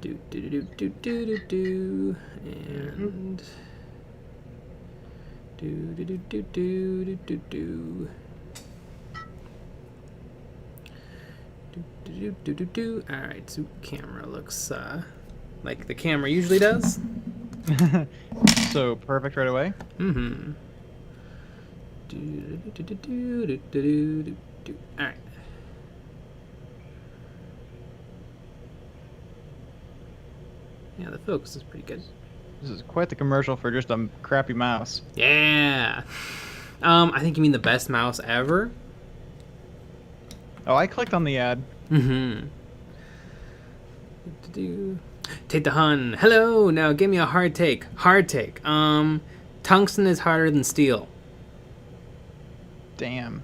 Do do do do do do do and do do do do do do do do. All right, so camera looks like the camera usually does. So perfect right away. Mm-hmm. All right. Yeah, the focus is pretty good. This is quite the commercial for just a crappy mouse. Yeah. I think you mean the best mouse ever. Oh, I clicked on the ad. Mm-hmm. Take the Hun. Hello. Now give me a hard take. Hard take. Tungsten is harder than steel. Damn.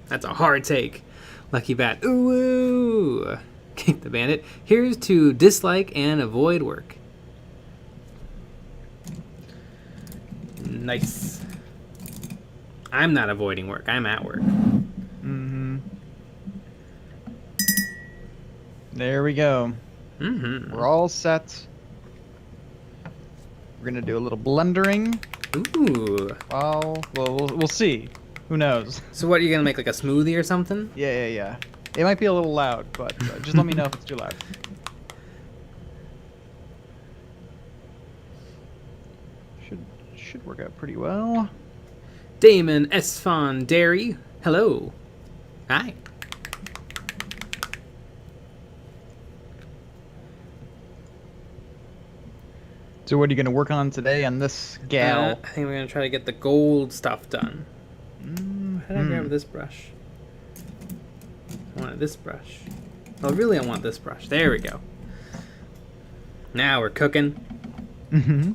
That's a hard take. Lucky bat. Ooh. Kick the bandit. Here's to dislike and avoid work. Nice. I'm not avoiding work. I'm at work. Mm-hmm. There we go. Mm-hmm. We're all set. We're gonna do a little blendering. Ooh. Well, we'll see. Who knows? So what, are you gonna make like a smoothie or something? Yeah. It might be a little loud, but just let me know if it's too loud. Should work out pretty well. Damon Esfon Dairy. Hello. Hi. So what are you going to work on today on this gal? I think we're gonna try to get the gold stuff done. How do I grab this brush? I wanted this brush. Oh, really? I want this brush. There we go. Now we're cooking. Mm-hmm.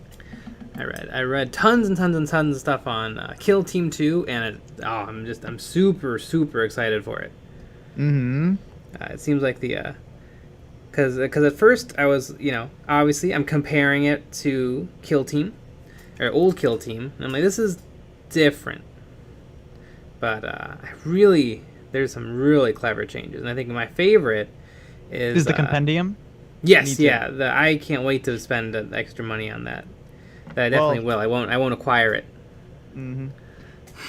I read tons and tons and tons of stuff on Kill Team 2, and I'm super excited for it. Mm-hmm. It seems like the because at first I was, obviously I'm comparing it to Kill Team, or old Kill Team, and I'm like, this is different. But there's some really clever changes, and I think my favorite is the compendium. Yes, yeah. I can't wait to spend the extra money on that. I definitely will. I won't acquire it. Mm-hmm.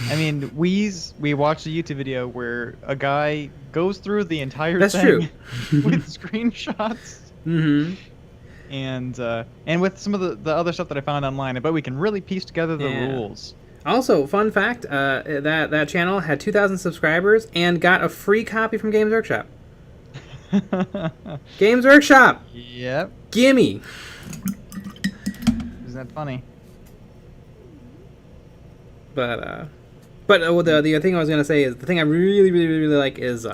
I mean, we watched a YouTube video where a guy goes through the entire thing with screenshots. Mm-hmm. And with some of the other stuff that I found online, I bet we can really piece together the rules. Also, fun fact, that channel had 2,000 subscribers and got a free copy from Games Workshop. Games Workshop! Yep. Gimme! Isn't that funny? But the other thing I was going to say is, the thing I really like is,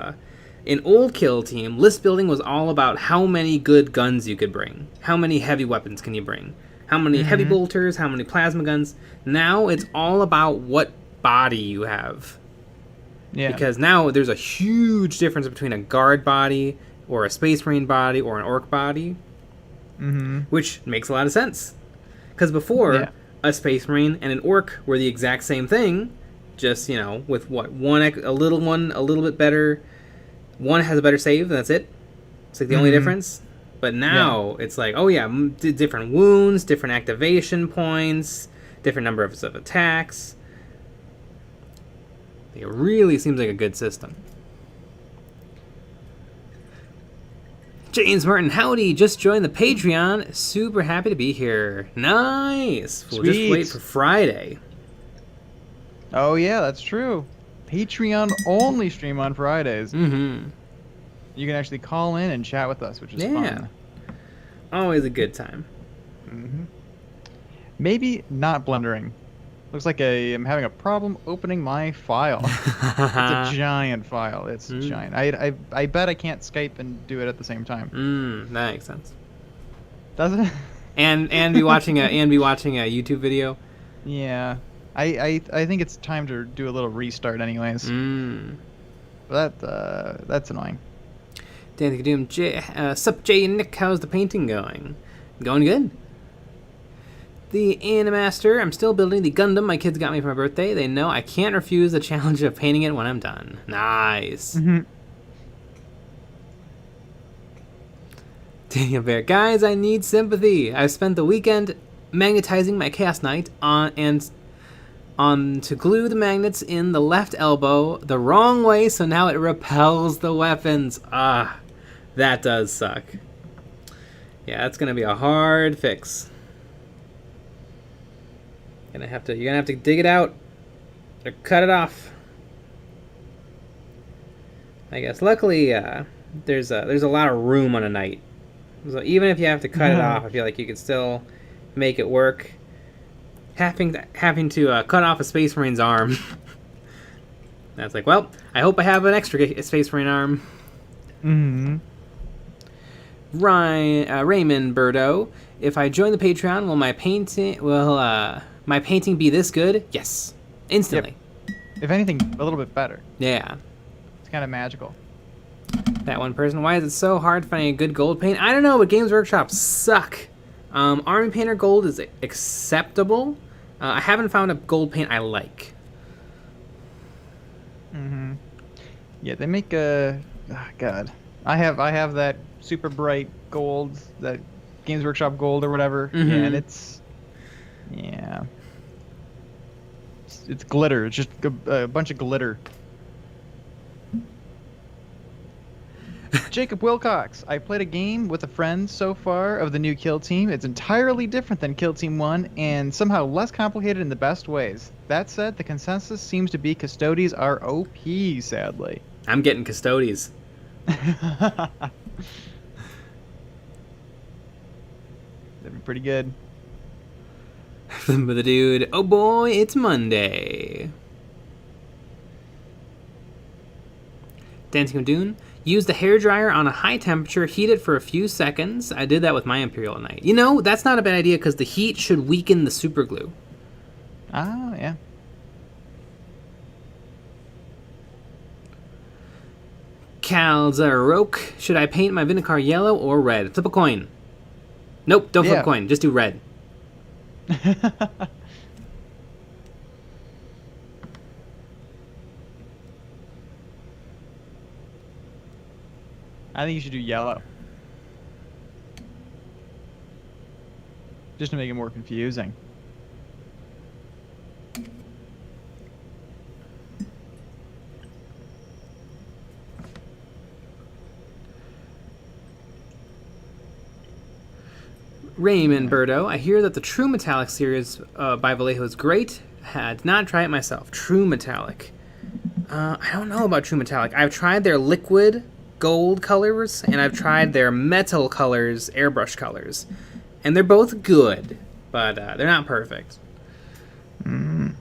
in old Kill Team, list building was all about how many good guns you could bring. How many heavy weapons can you bring? How many heavy bolters? How many plasma guns? Now it's all about what body you have. Yeah. Because now there's a huge difference between a guard body, or a Space Marine body, or an Orc body. Mm-hmm. Which makes a lot of sense. Because before, a Space Marine and an Orc were the exact same thing, just, with what? A little bit better. One has a better save, and that's it. It's like the only difference. But now it's like, different wounds, different activation points, different number of attacks. It really seems like a good system. James Martin, howdy, just joined the Patreon. Super happy to be here. Nice. We'll just wait for Friday. Oh, yeah, that's true. Patreon only stream on Fridays. Mm-hmm. You can actually call in and chat with us, which is fun. Always a good time. Mm-hmm. Maybe not blendering. Looks like I'm having a problem opening my file. It's a giant file. It's giant. I bet I can't Skype and do it at the same time. That makes sense. Does it? And be watching a YouTube video. Yeah. I think it's time to do a little restart anyways. But that's annoying. Danny Doom, sup Jay and Nick, how's the painting going? Going good. The Animaster, I'm still building the Gundam my kids got me for my birthday. They know I can't refuse the challenge of painting it when I'm done. Nice. Daniel Bear, guys, I need sympathy. I've spent the weekend magnetizing my Chaos Knight on to glue the magnets in the left elbow the wrong way, so now it repels the weapons. Ah, that does suck. Yeah, that's gonna be a hard fix. You're gonna have to dig it out or cut it off. I guess. Luckily, there's a lot of room on a knight, so even if you have to cut it off, I feel like you can still make it work. Having to cut off a Space Marine's arm. That's like, well, I hope I have an extra Space Marine arm. Mm-hmm. Raymond Burdo, if I join the Patreon, will my painting be this good? Yes, instantly. Yep. If anything, a little bit better. Yeah, it's kind of magical. That one person. Why is it so hard finding a good gold paint? I don't know, but Games Workshop suck. Army Painter Gold is acceptable. I haven't found a gold paint I like. Mm-hmm. Yeah, they make a... Oh, God. I have that super bright gold, that Games Workshop gold or whatever. Mm-hmm. Yeah, and it's... Yeah. It's glitter. It's just a bunch of glitter. Jacob Wilcox, I played a game with a friend so far of the new Kill Team. It's entirely different than Kill Team 1 and somehow less complicated in the best ways. That said, the consensus seems to be Custodes are OP, sadly. I'm getting Custodes. That'd be pretty good. But the dude, oh boy, it's Monday. Dancing with Dune. Use the hairdryer on a high temperature, heat it for a few seconds. I did that with my Imperial Knight. You know, that's not a bad idea because the heat should weaken the super glue. Oh, yeah. Calzaroke. Should I paint my Vinegar yellow or red? Flip a coin. Nope, don't flip a coin. Just do red. I think you should do yellow. Just to make it more confusing. Raymond Burdo, I hear that the True Metallic series by Vallejo is great. Had not tried it myself. True Metallic. I don't know about True Metallic. I've tried their liquid gold colors, and I've tried their metal colors, airbrush colors. And they're both good, but they're not perfect. Mm.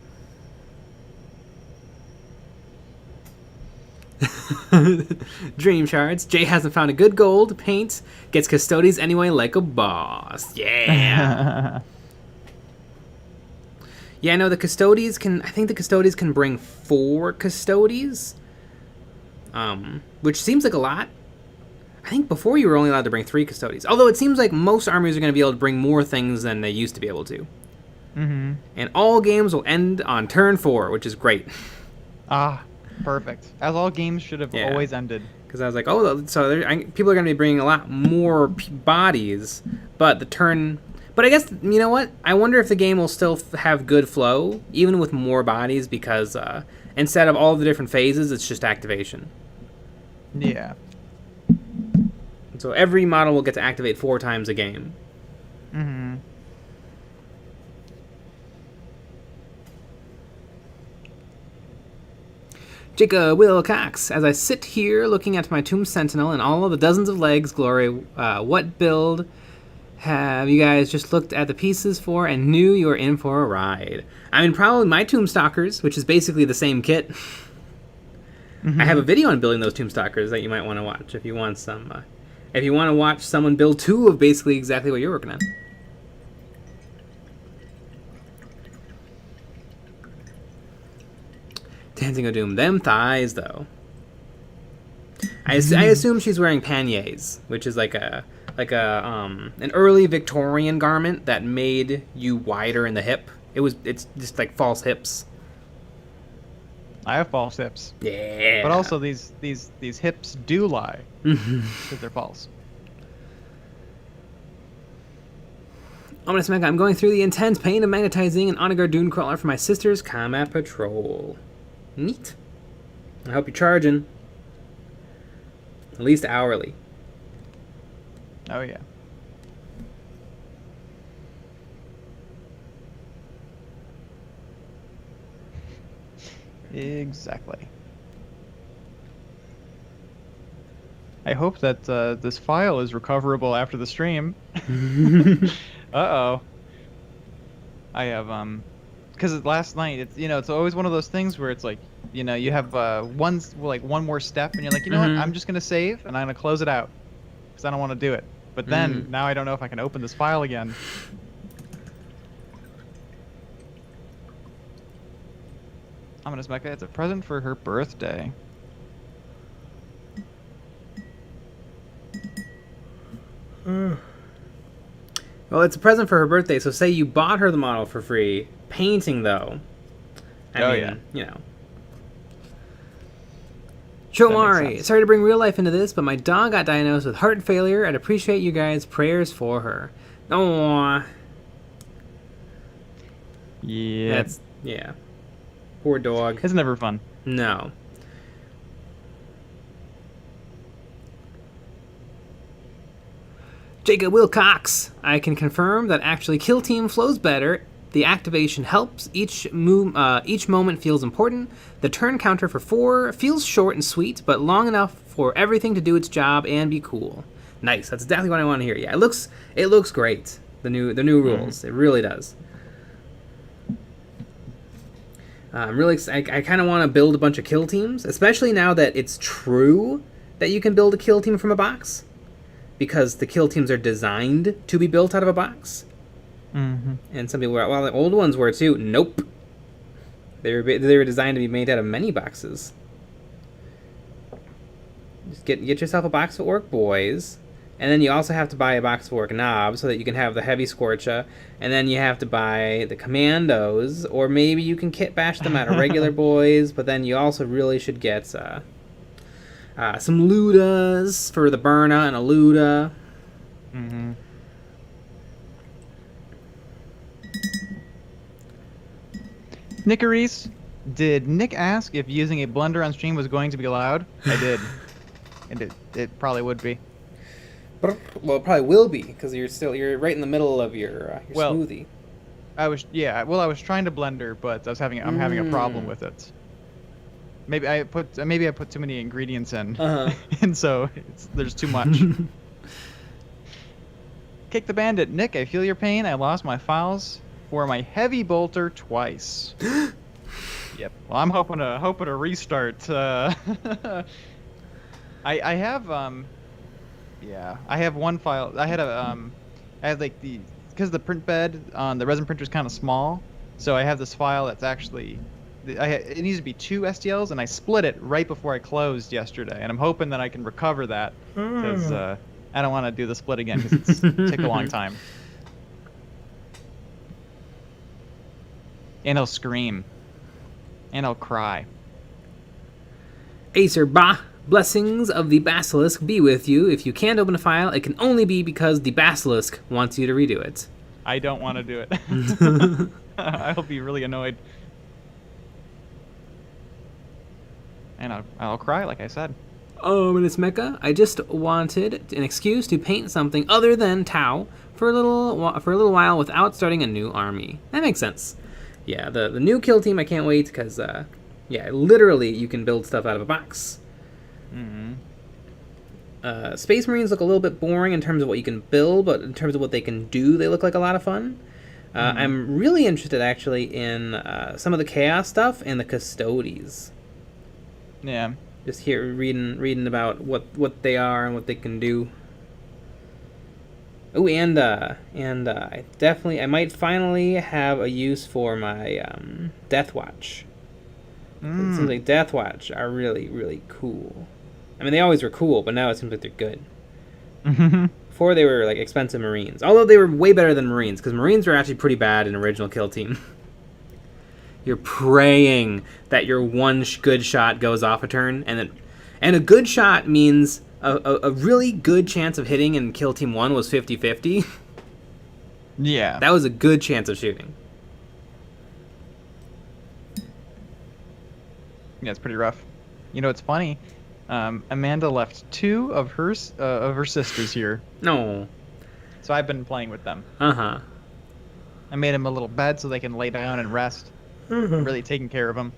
Dream Shards. Jay hasn't found a good gold paint. Gets Custodes anyway like a boss. Yeah. Yeah, no, the Custodes can... I think the Custodes can bring 4 Custodes. Which seems like a lot. I think before you were only allowed to bring 3 Custodes. Although it seems like most armies are going to be able to bring more things than they used to be able to. Mm-hmm. And all games will end on turn 4, which is great. Ah, perfect. As all games should have always ended. Because I was like, oh, so people are going to be bringing a lot more bodies, but the turn... But I guess, you know what? I wonder if the game will still have good flow, even with more bodies, because instead of all the different phases, it's just activation. Yeah. So every model will get to activate 4 times a game. Mm-hmm. Jacob Wilcox, as I sit here looking at my Tomb Sentinel and all of the dozens of legs, glory, what build have you guys just looked at the pieces for and knew you were in for a ride? I mean, probably my Tomb Stalkers, which is basically the same kit. Mm-hmm. I have a video on building those Tomb Stalkers that you might want to watch if you want some. If you want to watch someone build 2 of basically exactly what you're working on. Dancing of Doom. Them thighs, though. I assume she's wearing panniers, which is like an early Victorian garment that made you wider in the hip. It's just like false hips. I have false hips. Yeah. But also these hips do lie because they're false. Ominous Mecha, I'm going through the intense pain of magnetizing an Onagar Dune Crawler for my sister's combat patrol. Neat. I hope you're charging. At least hourly. Oh, yeah. Exactly. I hope that this file is recoverable after the stream. Uh-oh. I have, because last night, it's always one of those things where it's like, you have one more step, and you're like, you know what, I'm just going to save, and I'm going to close it out, because I don't want to do it. But then, now I don't know if I can open this file again. Ominous Mecha, it's a present for her birthday. Well, it's a present for her birthday, so say you bought her the model for free. Painting, though. I mean, yeah. Chomari, sorry to bring real life into this, but my dog got diagnosed with heart failure. I'd appreciate you guys' prayers for her. Aww. Yeah. Yeah. Poor dog. It's never fun. No. Jacob Wilcox, I can confirm that actually Kill Team flows better. The activation helps. Each moment feels important. The turn counter for 4 feels short and sweet, but long enough for everything to do its job and be cool. Nice. That's exactly what I want to hear. Yeah, it looks great. The new rules. It really does. I'm really excited. I kind of want to build a bunch of kill teams, especially now that it's true that you can build a kill team from a box, because the kill teams are designed to be built out of a box. And some people were, well, the old ones were too. Nope. They were designed to be made out of many boxes. Just get yourself a box of Orc Boys, and then you also have to buy a box of Orc Knobs so that you can have the Heavy Scorcha, and then you have to buy the Commandos, or maybe you can kit bash them out of regular boys, but then you also really should get some Ludas for the Burna and a Luda. Nickeries, did Nick ask if using a blender on stream was going to be allowed? I did. And it probably would be. Well, it probably will be, because you're right in the middle of your smoothie. I was trying to blender, but I'm having a problem with it. Maybe I put too many ingredients in, and so there's too much. Kick the Bandit, Nick. I feel your pain. I lost my files for my Heavy Bolter twice. Yep. Well, I'm hoping to restart. I have yeah, I have one file. I had because the print bed on the resin printer is kind of small, so I have this file that's actually, it needs to be 2 STLs, and I split it right before I closed yesterday, and I'm hoping that I can recover that, because I don't want to do the split again, because it's take a long time. And I'll scream. And I'll cry. Acer Ba, blessings of the Basilisk be with you. If you can't open a file, it can only be because the Basilisk wants you to redo it. I don't want to do it. I'll be really annoyed. And I'll cry, like I said. Ominous Mecha, I just wanted an excuse to paint something other than Tau for a little while without starting a new army. That makes sense. Yeah, the new kill team, I can't wait, because, yeah, literally you can build stuff out of a box. Space Marines look a little bit boring in terms of what you can build, but in terms of what they can do, they look like a lot of fun. I'm really interested, actually, in some of the Chaos stuff and the Custodes. Yeah. Just here reading about what they are and what they can do. Oh, and I might finally have a use for my Death Watch. It seems like Death Watch are really, really cool. I mean, they always were cool, but now it seems like they're good. Before they were like expensive Marines, although they were way better than Marines, because Marines were actually pretty bad in original Kill Team. You're praying that your one good shot goes off a turn, and a good shot means a really good chance of hitting in Kill Team 1 was 50-50. Yeah. That was a good chance of shooting. Yeah, it's pretty rough. You know, it's funny. Amanda left 2 of her sisters here, No. so I've been playing with them. Uh-huh. I made them a little bed so they can lay down and rest. I'm really taking care of them.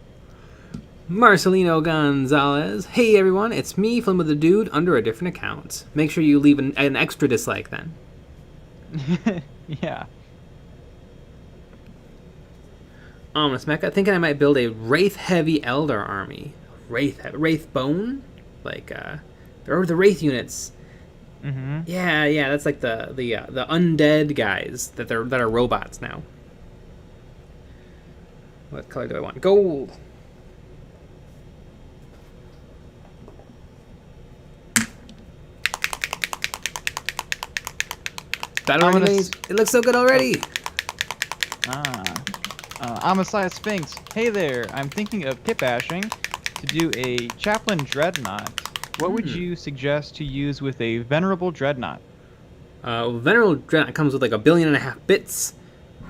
Marcelino Gonzalez. Hey everyone, it's me, Flynn with the Dude, under a different account. Make sure you leave an extra dislike then. Yeah. Ominous Mecha, thinking I might build a Wraith Heavy Elder army. Wraith Bone? Like, or the Wraith units. Mm-hmm. Yeah, that's like the undead guys that are robots now. What color do I want? Gold. Battle ready. It looks so good already. Amasai Sphinx. Hey there. I'm thinking of pit bashing to do a Chaplain Dreadnought. What would you suggest to use with a Venerable Dreadnought? Venerable Dreadnought comes with like 1.5 billion bits,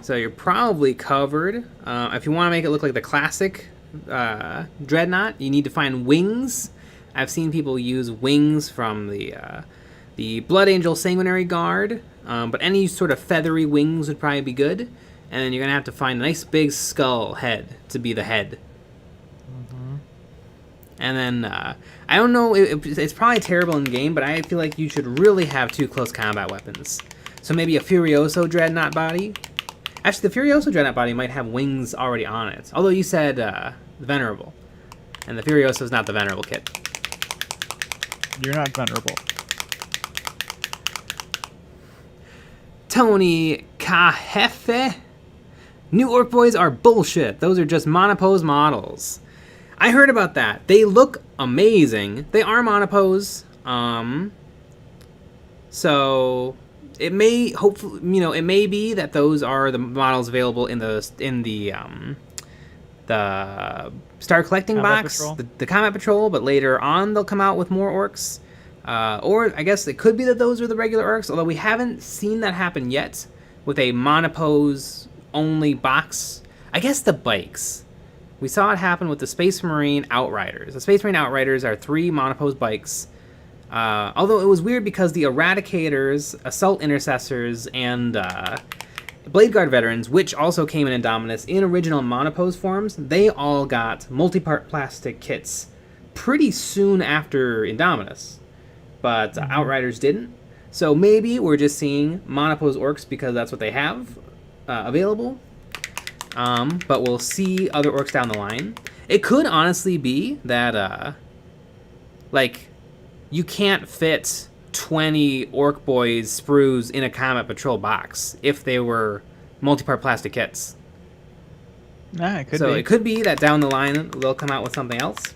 so you're probably covered. If you want to make it look like the classic Dreadnought, you need to find wings. I've seen people use wings from the Blood Angel Sanguinary Guard, but any sort of feathery wings would probably be good. And then you're going to have to find a nice big skull head to be the head. Mm-hmm. And then, I don't know, it's probably terrible in game, but I feel like you should really have 2 close combat weapons. So maybe a Furioso Dreadnought body. Actually, the Furioso Dreadnought body might have wings already on it. Although you said Venerable. And the Furioso is not the Venerable kit. You're not Venerable. Tony Kahefe. New Orc Boys are bullshit. Those are just monopose models. I heard about that. They look amazing. They are monopose. So it may hopefully, it may be that those are the models available in the Star Collecting Combat box, Patrol. the Combat Patrol, but later on they'll come out with more orcs. Or I guess it could be that those are the regular orcs, although we haven't seen that happen yet with a monopose only box. I guess the bikes. We saw it happen with the Space Marine Outriders. The Space Marine Outriders are 3 monopose bikes. Although it was weird because the Eradicators, Assault Intercessors, and Blade Guard Veterans, which also came in Indominus in original monopose forms, they all got multi-part plastic kits pretty soon after Indominus. But Outriders didn't. So maybe we're just seeing monopose orcs because that's what they have available. But we'll see other orcs down the line. It could honestly be that, you can't fit 20 Orc Boys sprues in a Combat Patrol box if they were multi-part plastic kits. It could be. So it could be that down the line they'll come out with something else.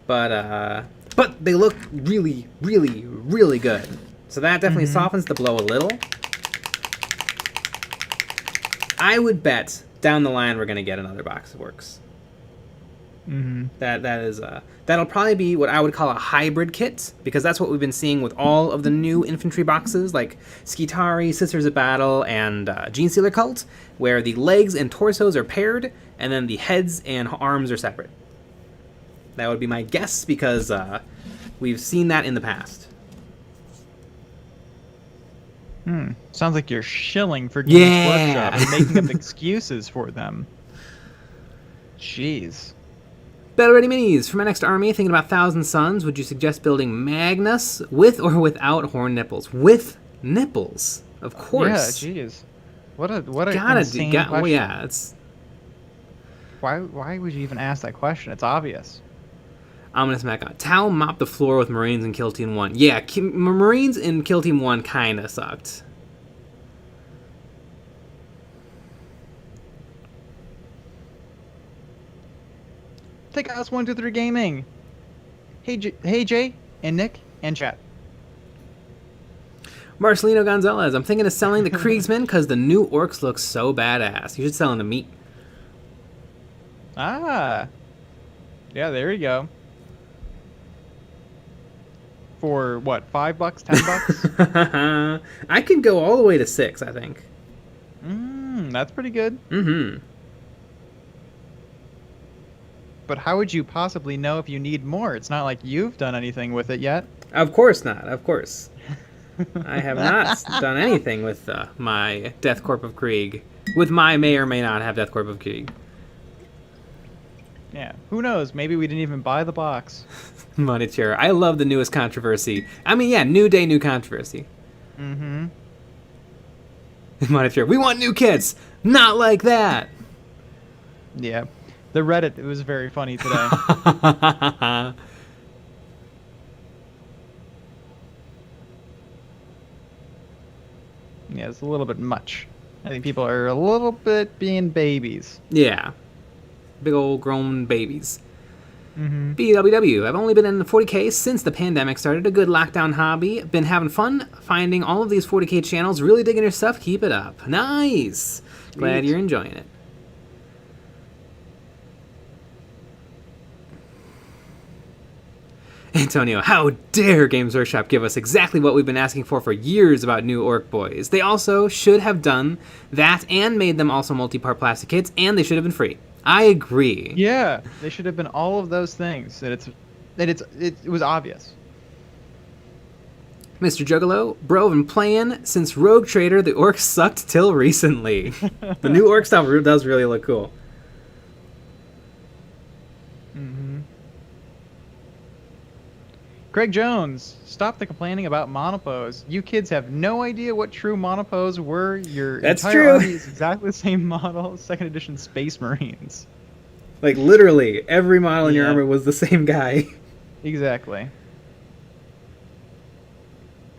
But they look really, really, really good. So that definitely softens the blow a little. I would bet down the line we're going to get another box of orcs. That'll probably be what I would call a hybrid kit, because that's what we've been seeing with all of the new infantry boxes, like Skitari, Sisters of Battle, and Genestealer Cult, where the legs and torsos are paired, and then the heads and arms are separate. That would be my guess, because we've seen that in the past. Sounds like you're shilling for Games Workshop and making up excuses for them. Jeez. Battle Ready Minis. For my next army, thinking about Thousand Suns, would you suggest building Magnus with or without horn nipples? With nipples, of course. Yeah, jeez. What a insane question. Oh yeah, it's. Why would you even ask that question? It's obvious. Ominous Mecha. Tau mopped the floor with Marines in Kill Team 1. Yeah, Marines in Kill Team 1 kinda sucked. Take us 123 Gaming. Hey Jay and Nick and chat. Marcelino Gonzalez. I'm thinking of selling the Kriegsmen because the new orcs look so badass. You should sell them to meat. Ah. Yeah, there you go. for what, $5, $10? I could go all the way to 6, I think. That's pretty good. Mm-hmm. But how would you possibly know if you need more? It's not like you've done anything with it yet. Of course not. Of course. I have not done anything with my Death Corp of Krieg. With my may or may not have Death Corp of Krieg. Yeah. Who knows? Maybe we didn't even buy the box. Moniteur. I love the newest controversy. I mean, yeah, new day, new controversy. Mm-hmm. Moniteur. We want new kits! Not like that! Yeah. The Reddit, it was very funny today. Yeah, it's a little bit much. I think people are a little bit being babies. Yeah. Big old grown babies. Mm-hmm. BWW. I've only been in the 40k since the pandemic started. A good lockdown hobby. Been having fun finding all of these 40k channels. Really digging your stuff. Keep it up. Nice. Glad you're enjoying it. Antonio, how dare Games Workshop give us exactly what we've been asking for years about new Orc Boys. They also should have done that and made them also multi-part plastic kits, and they should have been free. I agree. Yeah, they should have been all of those things. It was obvious. Mr. Juggalo, bro, I've been playing since Rogue Trader. The Orcs sucked till recently. The new Orc stuff does really look cool. Mm-hmm. Craig Jones, stop the complaining about monopose. You kids have no idea what true monopose were. Your That's entire true. army is exactly the same model, 2nd edition Space Marines. Like, literally, every model in your Yeah. armor was the same guy. Exactly.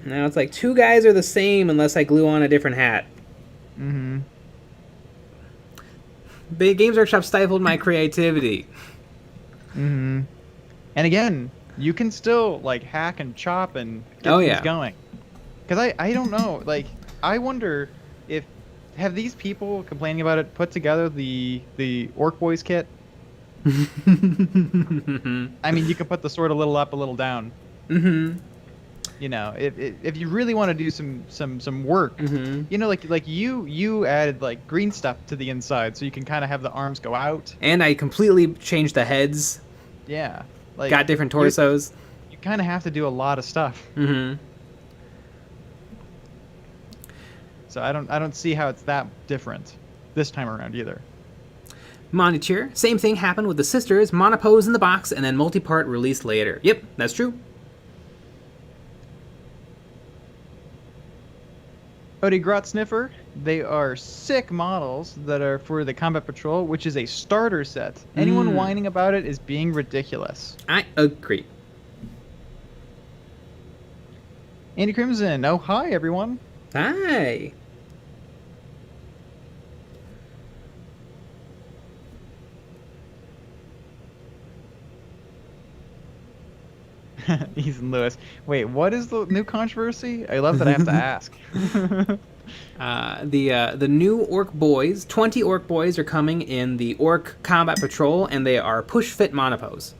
Now it's like 2 guys are the same unless I glue on a different hat. Mm-hmm. The Games Workshop stifled my creativity. Mm-hmm. And again, you can still like hack and chop and get Oh, things yeah. going. Because I don't know, like I wonder if have these people complaining about it put together the Orc Boys kit? I mean, you can put the sword a little up, a little down. Mm-hmm. You know, if you really want to do some work, Mm-hmm. you know, like you added like green stuff to the inside, so you can kind of have the arms go out. And I completely changed the heads. Yeah, like Got different torsos. You kind of have to do a lot of stuff. Mm-hmm. So I don't see how it's that different this time around either. Moniteur. Same thing happened with the sisters. Monopose in the box and then multi-part released later. Yep, that's true. Odie Grot Sniffer, they are sick models that are for the Combat Patrol, which is a starter set. Anyone whining about it is being ridiculous. I agree. Andy Crimson, oh hi everyone. Hi. Ethan Lewis. Wait, what is the new controversy? I love that I have to ask. The new Orc Boys, 20 Orc Boys are coming in the Orc Combat Patrol, and they are push-fit monopose.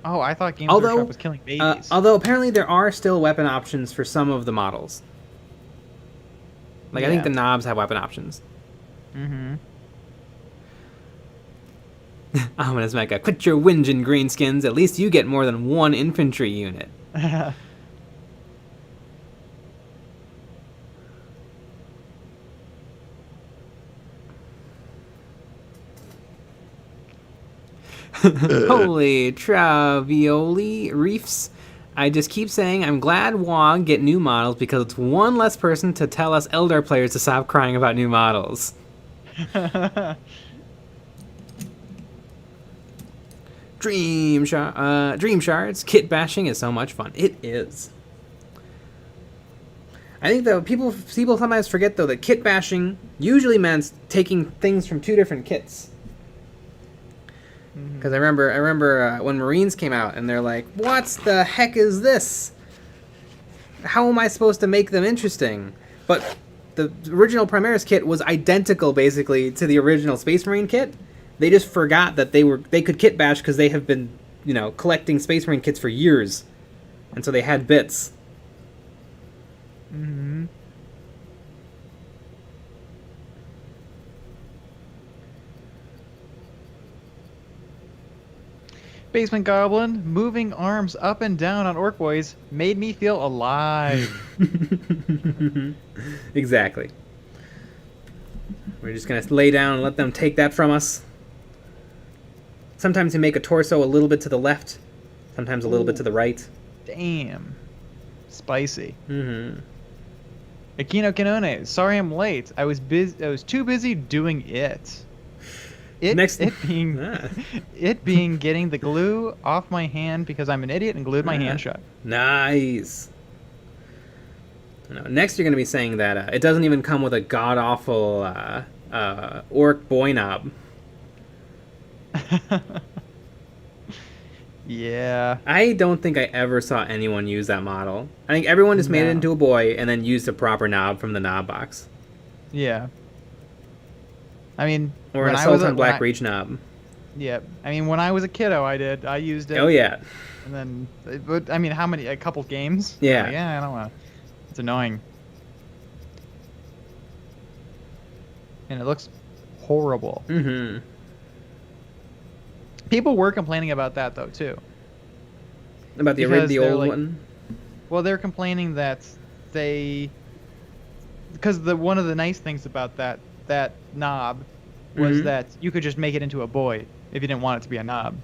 Oh, I thought Games Workshop was killing babies. Although apparently there are still weapon options for some of the models. Like, I think the knobs have weapon options. Mm-hmm. Ominous Mecha, quit your whinging, greenskins. At least you get more than 1 infantry unit. Holy travioli reefs. I just keep saying I'm glad WoG get new models because it's one less person to tell us Eldar players to stop crying about new models. Dream Shards. Kit bashing is so much fun. It is. I think though people sometimes forget though that kit bashing usually meant taking things from 2 different kits. Because I remember when Marines came out and they're like, "What the heck is this? How am I supposed to make them interesting?" But the original Primaris kit was identical basically to the original Space Marine kit. They just forgot that they could kit bash because they have been, collecting Space Marine kits for years. And and so they had bits. Mm-hmm. Basement Goblin, moving arms up and down on Orc Boys made me feel alive. Exactly. We're just going to lay down and let them take that from us. Sometimes you make a torso a little bit to the left, sometimes a little bit to the right. Damn. Spicy. Mm-hmm. Aquino Canone, sorry I'm late. I was too busy doing it. It being getting the glue off my hand because I'm an idiot and glued my hand shut. Nice. Next, you're going to be saying that it doesn't even come with a god-awful orc boy knob. Yeah. I don't think I ever saw anyone use that model. I think everyone just made it into a boy and then used a proper knob from the knob box. Yeah. I mean... Or an Assault on Black Reach knob. Yeah. I mean, when I was a kiddo, I used it. Oh, yeah. And then... But, I mean, how many? A couple games? Yeah. Yeah, I don't want to... It's annoying. And it looks horrible. Mm-hmm. People were complaining about that, though, too. About the old one? Well, they're complaining that they... Because one of the nice things about that knob was that you could just make it into a boy if you didn't want it to be a knob.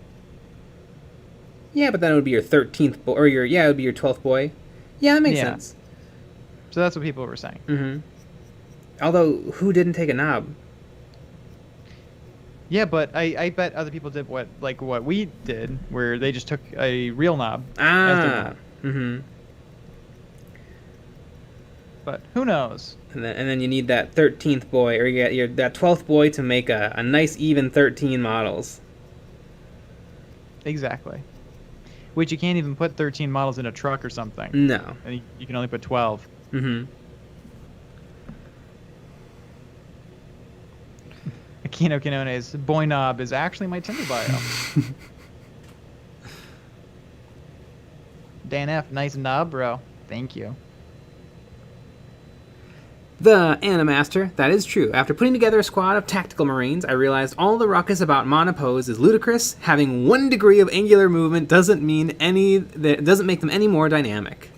Yeah, but then it would be your 13th boy, or it would be your 12th boy. Yeah, that makes sense. So that's what people were saying. Mm-hmm. Although, who didn't take a knob? Yeah, but I bet other people did what we did, where they just took a real knob. Ah. Mm-hmm. But who knows? And then you need that 13th boy, or you get that 12th boy to make a nice even 13 models. Exactly. Which you can't even put 13 models in a truck or something. No. And you can only put 12. Mm-hmm. Aquino Quinone's boy knob is actually my Tinder bio. Dan F, nice knob, bro. Thank you. The Animaster, that is true. After putting together a squad of tactical marines, I realized all the ruckus about monopose is ludicrous. Having 1 degree of angular movement doesn't make them any more dynamic.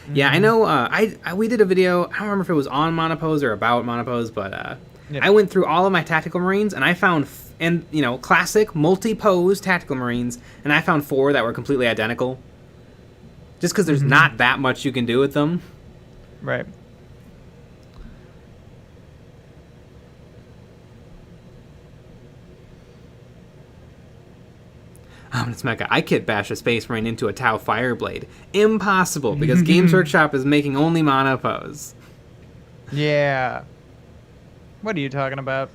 Mm-hmm. Yeah, I know. We did a video. I don't remember if it was on monopose or about monopose, but I went through all of my tactical marines and I found classic multi-pose tactical marines, and I found 4 that were completely identical. Just because there's not that much you can do with them. Right. It's Mecca. I kit bash a Space Marine into a Tau Fireblade. Impossible, because Games Workshop is making only monopose. Yeah. What are you talking about?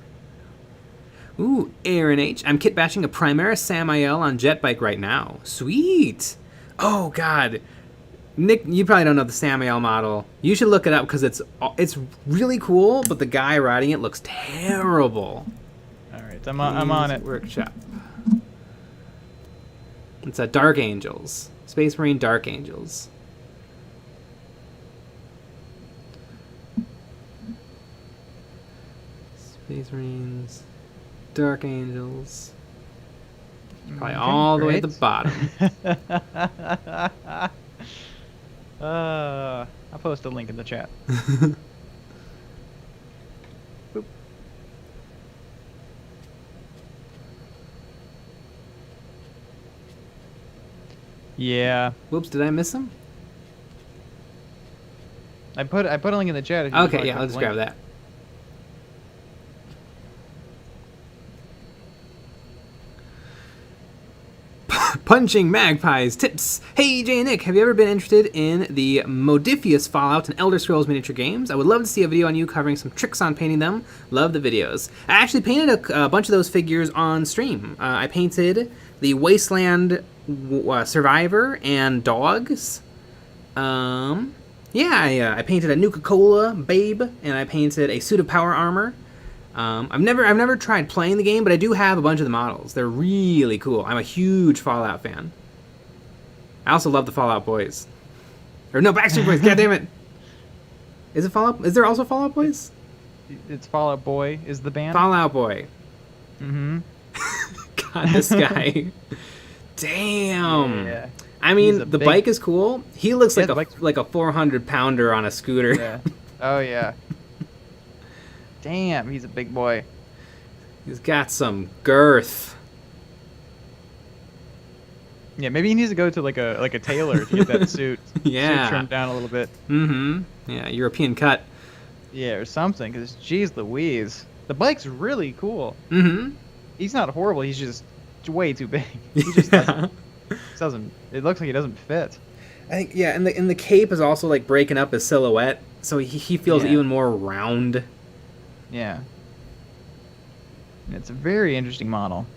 Ooh, Aaron H. I'm kit bashing a Primera Samael on Jetbike right now. Sweet. Oh, God. Nick, you probably don't know the Samael model. You should look it up, because it's really cool, but the guy riding it looks terrible. All right, I'm on it. Workshop. It's a Dark Angels. Space Marine Dark Angels. Space Marines. Dark Angels. Probably all the way at the bottom. I'll post a link in the chat. Boop. Yeah. Whoops, did I miss him? I put a link in the chat. If you Okay, yeah, let's grab that. Punching Magpies tips. Hey Jay and Nick, have you ever been interested in the modifious Fallout and Elder Scrolls miniature games? I would love to see a video on you covering some tricks on painting them. Love the videos. I actually painted a bunch of those figures on stream. I painted the Wasteland Survivor and dogs. I painted a Nuka-Cola babe, and I painted a suit of power armor. I've never tried playing the game, but I do have a bunch of the models. They're really cool. I'm a huge Fallout fan. I also love the Fallout Boys. Or no, Backstreet Boys. God damn it. Is it Fall Out? Is there also Fall Out Boys? It's Fall Out Boy is the band. Fall Out Boy. Mm-hmm. God, this guy. Damn. Yeah. I mean, the bike is cool. He looks like a 400-pounder on a scooter. Yeah. Oh yeah. Damn, he's a big boy. He's got some girth. Yeah, maybe he needs to go to like a tailor to get that suit. Yeah. Suit trimmed down a little bit. Mm-hmm. Yeah, European cut. Yeah, or something. Because geez Louise, the bike's really cool. Mm-hmm. He's not horrible. He's just way too big. He just doesn't. It looks like he doesn't fit. I think and the cape is also like breaking up his silhouette, so he feels even more round. Yeah. It's a very interesting model.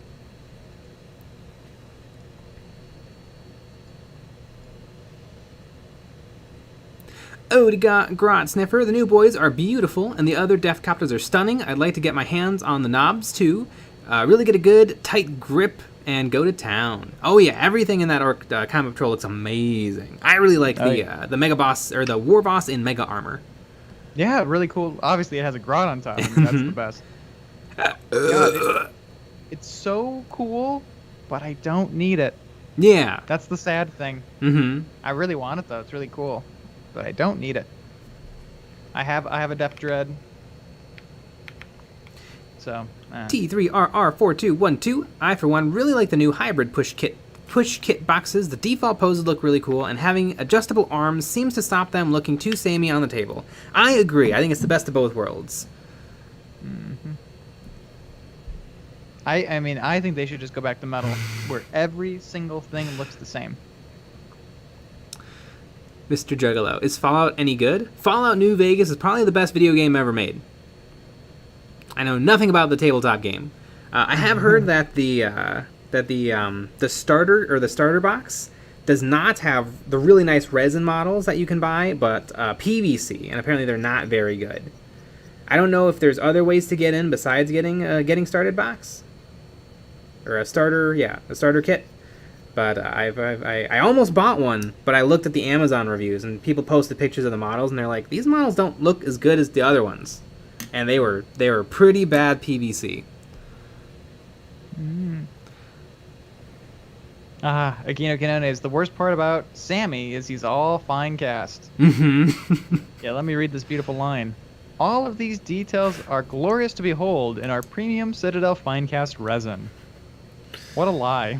Oh, to Grot Sniffer, the new boys are beautiful, and the other def copters are stunning. I'd like to get my hands on the knobs, too. Really get a good, tight grip, and go to town. Oh, yeah, everything in that Orc Combat Patrol looks amazing. I really like the Mega Boss, or the War Boss in Mega Armor. Yeah, really cool. Obviously, it has a Grot on top. I mean, that's the best. God, it's so cool, but I don't need it. Yeah. That's the sad thing. Mm-hmm. I really want it, though. It's really cool. But I don't need it. I have a Def Dread. So T3RR4212. I for one really like the new hybrid push kit boxes. The default poses look really cool, and having adjustable arms seems to stop them looking too samey on the table. I agree. I think it's the best of both worlds. Mm-hmm. I mean, I think they should just go back to metal, where every single thing looks the same. Mr. Juggalo, is Fallout any good? Fallout New Vegas is probably the best video game ever made. I know nothing about the tabletop game. I have heard that the starter box does not have the really nice resin models that you can buy, but PVC, and apparently they're not very good. I don't know if there's other ways to get in besides getting started box or a starter kit. But I almost bought one, but I looked at the Amazon reviews, and people posted pictures of the models, and they're like, these models don't look as good as the other ones. And they were pretty bad PVC. Aquino Canones, the worst part about Sammy is he's all fine cast. Mm-hmm. Yeah, let me read this beautiful line. All of these details are glorious to behold in our premium Citadel fine cast resin. What a lie.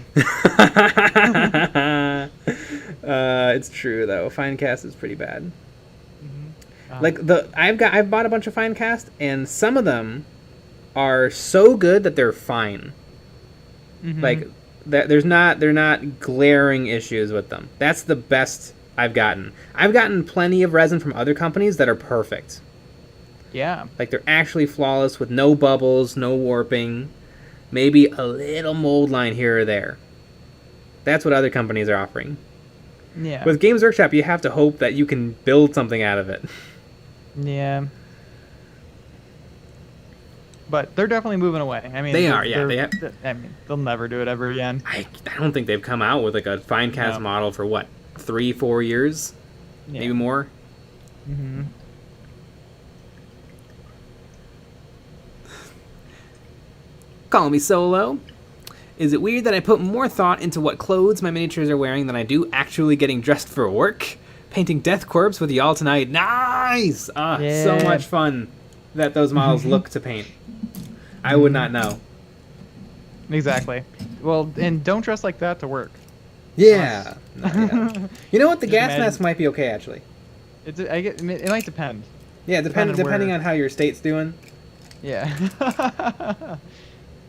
It's true though. Fine cast is pretty bad. Mm-hmm. I've bought a bunch of fine cast, and some of them are so good that they're fine. Mm-hmm. Like they're not glaring issues with them. That's the best I've gotten. I've gotten plenty of resin from other companies that are perfect. Yeah. Like they're actually flawless with no bubbles, no warping. Maybe a little mold line here or there. That's what other companies are offering. Yeah. With Games Workshop, you have to hope that you can build something out of it. Yeah. But they're definitely moving away. I mean, they are, yeah. I mean, they'll never do it ever again. I don't think they've come out with like a fine cast model for what, 3-4 years, maybe more. Mm-hmm. Call me Solo. Is it weird that I put more thought into what clothes my miniatures are wearing than I do actually getting dressed for work? Painting Death Corpse with y'all tonight. Nice! So much fun that those models look to paint. I would not know. Exactly. Well, and don't dress like that to work. Yeah. You know what? The gas imagine. mask might be okay, actually. It might depend. Yeah, depending on how your state's doing. Yeah.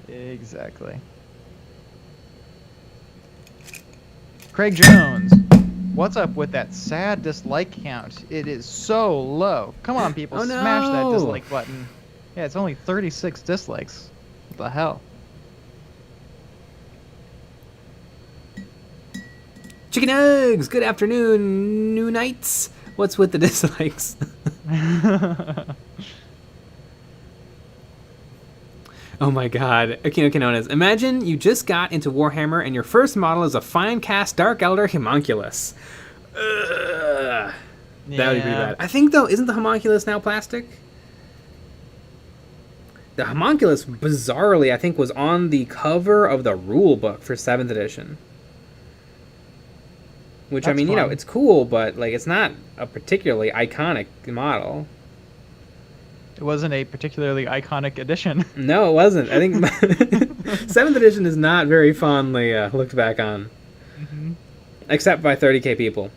Exactly. Craig Jones, what's up with that sad dislike count? It is so low. Come on, people, smash that dislike button. Yeah, it's only 36 dislikes. What the hell? Chicken eggs! Good afternoon, new nights. What's with the dislikes? Oh my god. Aquino Canones. Imagine you just got into Warhammer and your first model is a fine cast Dark Elder Homunculus. Ugh. Yeah. That would be pretty bad. I think, though, isn't the homunculus now plastic? The homunculus, bizarrely, I think, was on the cover of the rule book for 7th edition. Which, That's I mean, you know, fun. it's cool, but, like, it's not a particularly iconic model. It wasn't a particularly iconic edition. No, it wasn't. I think 7th edition is not very fondly looked back on. Mm-hmm. Except by 30k people.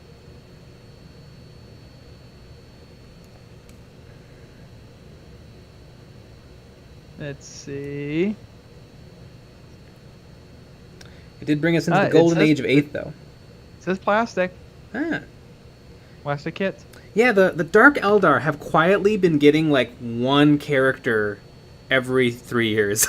Let's see. It did bring us into the golden age of 8th, though. It says plastic. Ah. Plastic kit. Yeah, the Dark Eldar have quietly been getting, like, one character every 3 years.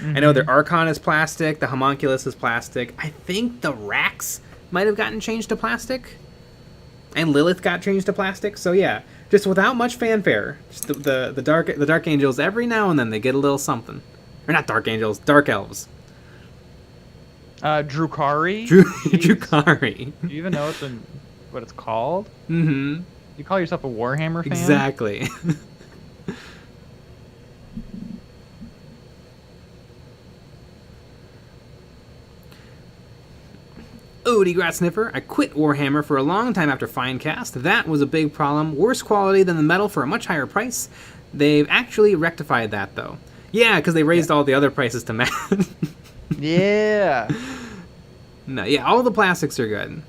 I know their Archon is plastic, the Homunculus is plastic. I think the Rax might have gotten changed to plastic. And Lilith got changed to plastic. So yeah, just without much fanfare. Just the Dark Angels, every now and then they get a little something. Or not Dark Angels, Dark Elves. Drukari. Drukari. Do you even know what it's called? Mm-hmm. You call yourself a Warhammer fan? Exactly. Odie Gratsniffer, I quit Warhammer for a long time after Finecast. That was a big problem. Worse quality than the metal for a much higher price. They've actually rectified that, though. Yeah, because they raised all the other prices to match. Yeah. No, yeah, all the plastics are good.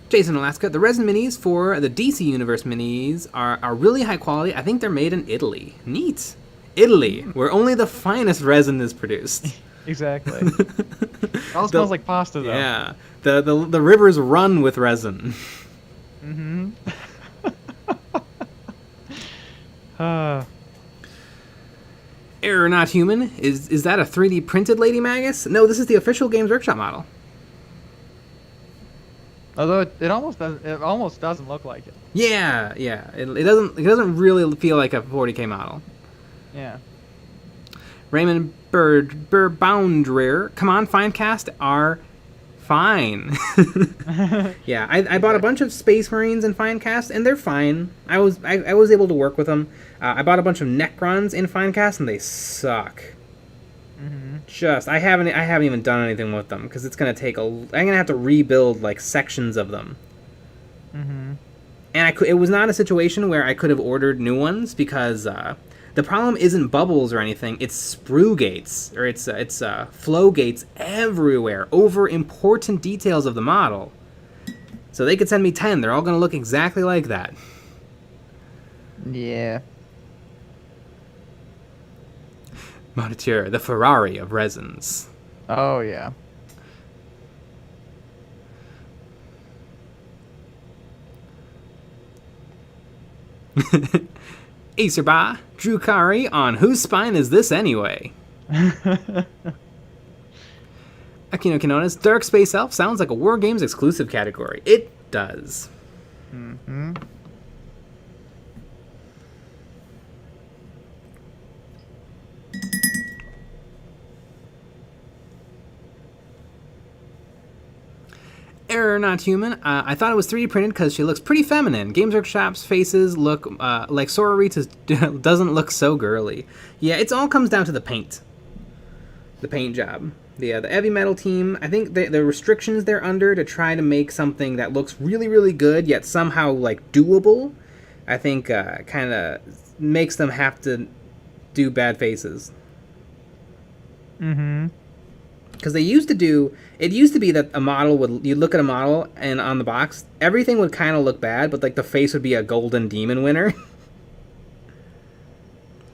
Jason Alaska, the resin minis for the DC Universe minis are really high quality. I think they're made in Italy. Neat. Italy, where only the finest resin is produced. Exactly. It all smells like pasta, though. Yeah. The rivers run with resin. Mm-hmm. Error Not Human. Is that a 3D printed Lady Magus? No, this is the official Games Workshop model. Although it almost doesn't look like it. Yeah. It doesn't really feel like a 40k model. Yeah. Raymond Boundrear. Come on, Finecast are fine. Yeah, I bought a bunch of Space Marines in Finecast, and they're fine. I was able to work with them. I bought a bunch of Necrons in Finecast, and they suck. Mm-hmm. I haven't even done anything with them because it's gonna take I'm gonna have to rebuild like sections of them. Mm-hmm. And it was not a situation where I could have ordered new ones because the problem isn't bubbles or anything. It's sprue gates or it's flow gates everywhere over important details of the model. So they could send me 10. They're all gonna look exactly like that. Yeah. Moniteur, the Ferrari of resins. Oh, yeah. Acerba, Drukari on whose spine is this anyway? Akino Kinona's Dark Space Elf sounds like a War Games exclusive category. It does. Mm-hmm. Error Not Human. I thought it was 3D printed because she looks pretty feminine. Games Workshop's faces look like Sora Rita's doesn't look so girly. Yeah, it all comes down to the paint. The paint job. The Heavy Metal team, I think the restrictions they're under to try to make something that looks really, really good, yet somehow, like, doable, I think kind of makes them have to do bad faces. Mm-hmm. Because it used to be that a model you look at a model and on the box, everything would kind of look bad, but like the face would be a golden demon winner.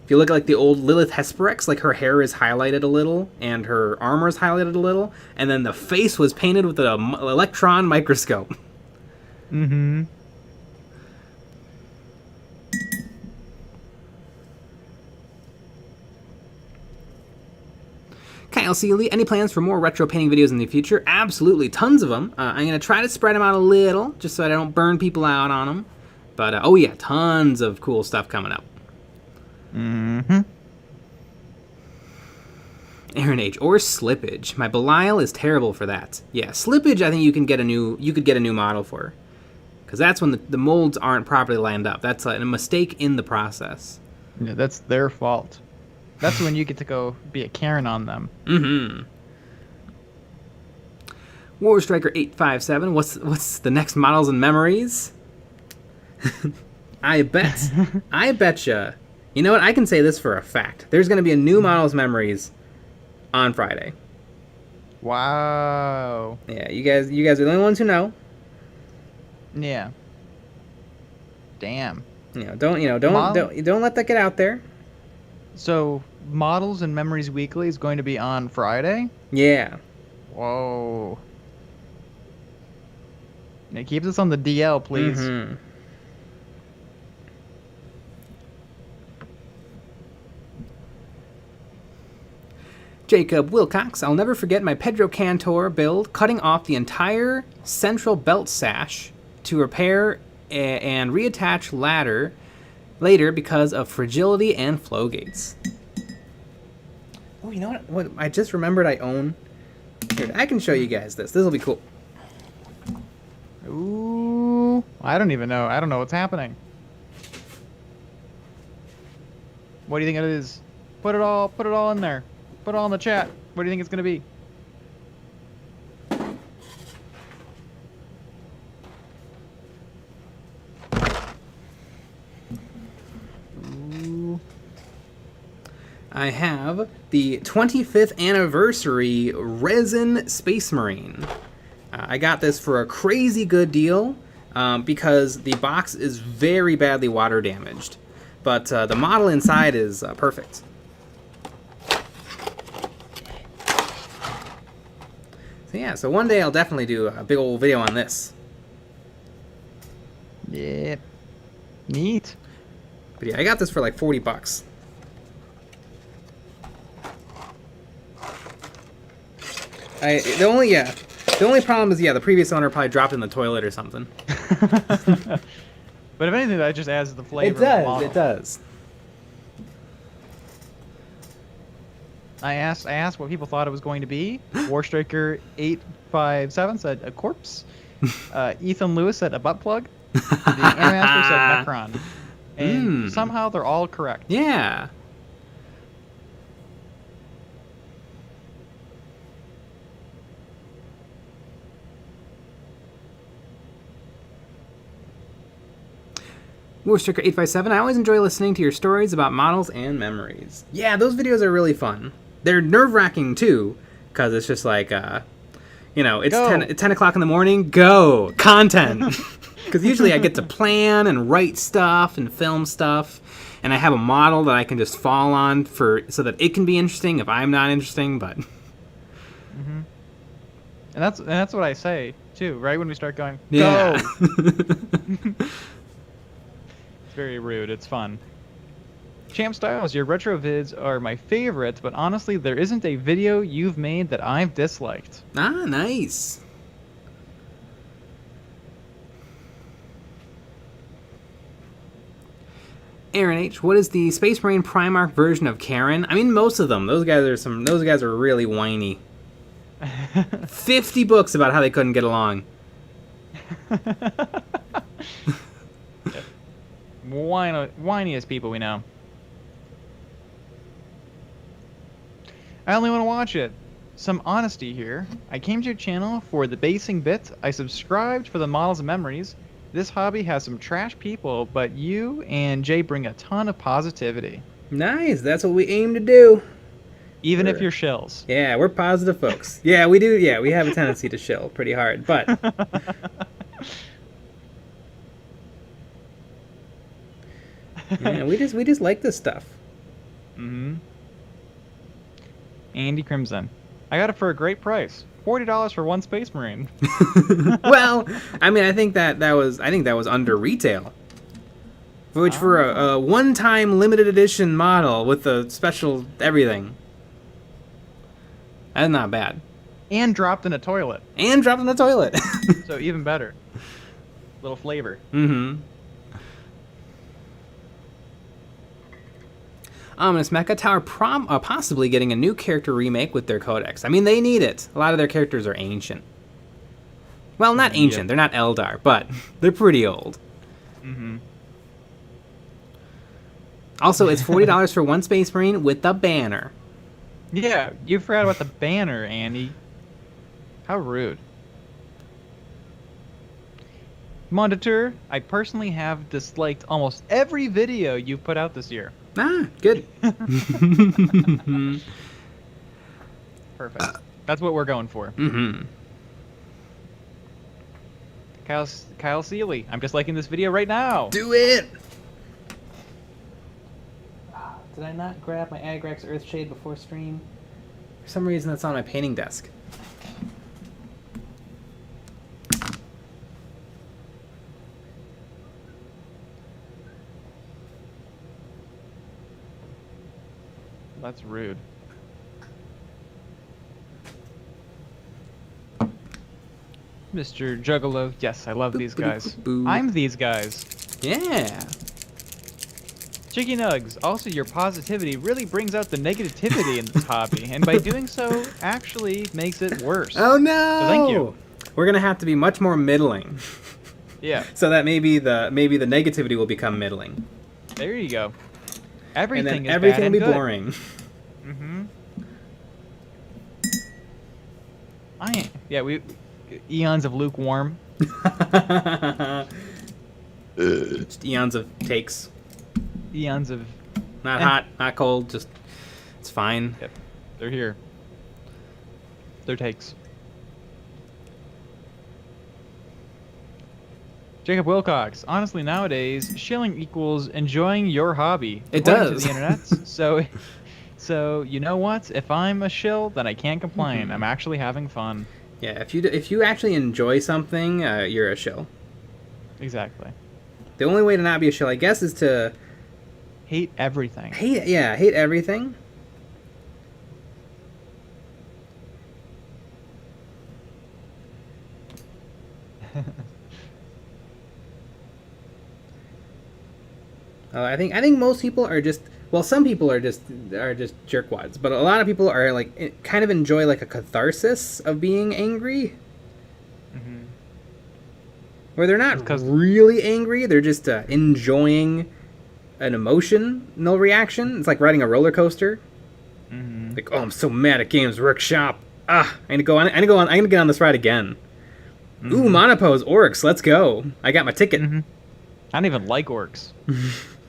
If you look at like the old Lilith Hesperex, like her hair is highlighted a little and her armor is highlighted a little, and then the face was painted with an electron microscope. Mm-hmm. Kyle Seeley, any plans for more retro painting videos in the future? Absolutely, tons of them. I'm going to try to spread them out a little, just so I don't burn people out on them. But, oh yeah, tons of cool stuff coming up. Mm-hmm. Aaron H. Or slippage. My Belial is terrible for that. Yeah, slippage I think you could get a new model for. Because that's when the molds aren't properly lined up. That's a mistake in the process. Yeah, that's their fault. That's when you get to go be a Karen on them. Mm-hmm. War Striker 857. What's the next models and memories? I betcha. You know what? I can say this for a fact. There's going to be a new models memories on Friday. Wow. Yeah, you guys are the only ones who know. Yeah. Damn. Don't let that get out there. So, Models and Memories Weekly is going to be on Friday? Yeah. Whoa. Now, keep this on the DL, please. Mm-hmm. Jacob Wilcox, I'll never forget my Pedro Cantor build, cutting off the entire central belt sash to repair and reattach later because of fragility and flow gates. Oh, you know what I just remembered I own? Here, I can show you guys this. This will be cool. Ooh, I don't even know. I don't know what's happening. What do you think it is? Put it all in there. Put it all in the chat. What do you think it's going to be? Ooh. I have the 25th anniversary resin Space Marine. I got this for a crazy good deal because the box is very badly water damaged, but the model inside is perfect. So yeah, so one day I'll definitely do a big old video on this. Yeah. Neat. But yeah, I got this for like $40. The only problem is the previous owner probably dropped it in the toilet or something. But if anything, that just adds the flavor. It does. I asked what people thought it was going to be. Warstriker 857 said a corpse. Ethan Lewis said a butt plug. The Animaster said Necron. And somehow they're all correct. Yeah. Warstriker 857, I always enjoy listening to your stories about models and memories. Yeah, those videos are really fun. They're nerve-wracking, too, because it's just like, it's 10 o'clock in the morning, go! Content! Because usually I get to plan and write stuff and film stuff, and I have a model that I can just fall on so that it can be interesting if I'm not interesting, but... Mm-hmm. And that's what I say, too, right when we start going, yeah. Go! Very rude. It's fun. Champ Styles, your retro vids are my favorite, but honestly, there isn't a video you've made that I've disliked. Ah, nice. Aaron H, what is the Space Marine Primarch version of Karen? I mean, most of them. Those guys are really whiny. 50 books about how they couldn't get along. Whiniest people we know. I only want to watch it. Some honesty here. I came to your channel for the basing bit. I subscribed for the models and memories. This hobby has some trash people, but you and Jay bring a ton of positivity. Nice. That's what we aim to do. Even if you're shills. Yeah, we're positive folks. Yeah, we do. Yeah, we have a tendency to shill pretty hard, but... yeah, we just like this stuff. Mm-hmm. Andy Crimson. I got it for a great price. $40 for one Space Marine. Well, I mean, I think that was under retail. Which for a one-time limited edition model with a special everything. That's not bad. And dropped in a toilet. So even better. Little flavor. Mm-hmm. Ominous Mecha Tower possibly getting a new character remake with their codex. I mean, they need it. A lot of their characters are ancient. Well, not ancient. They're not Eldar, but they're pretty old. Mm-hmm. Also, it's $40 for one Space Marine with the banner. Yeah, you forgot about the banner, Andy. How rude. Monitor, I personally have disliked almost every video you've put out this year. Ah, good. Perfect. That's what we're going for. Mm-hmm. Kyle Seeley, I'm just liking this video right now. Do it! Did I not grab my Agrax Earthshade before stream? For some reason, that's on my painting desk. That's rude. Mr. Juggalo, yes, I love these guys. I'm these guys. Yeah. Chicky Nugs, also your positivity really brings out the negativity in this hobby, and by doing so, actually makes it worse. Oh no! So thank you. We're gonna have to be much more middling. Yeah. So that maybe the negativity will become middling. There you go. Everything and then is everything bad will be and good. boring. Mm-hmm. Yeah, we eons of lukewarm. Just eons of takes. Eons of Not hot, not cold, just it's fine. Yep. They're here. Their takes. Jacob Wilcox. Honestly, nowadays, shilling equals enjoying your hobby. It according does. To the internet. So you know what? If I'm a shill, then I can't complain. I'm actually having fun. Yeah, if you actually enjoy something, you're a shill. Exactly. The only way to not be a shill, I guess, is to hate everything. Hate everything. I think most people are just, well, some people are just jerkwads, but a lot of people are like kind of enjoy like a catharsis of being angry, where they're not really angry, they're just enjoying an emotional reaction. It's like riding a roller coaster. Like, oh, I'm so mad at Games Workshop. I'm gonna get on this ride again. Ooh, Monopose Orcs, let's go. I got my ticket. I don't even like orcs.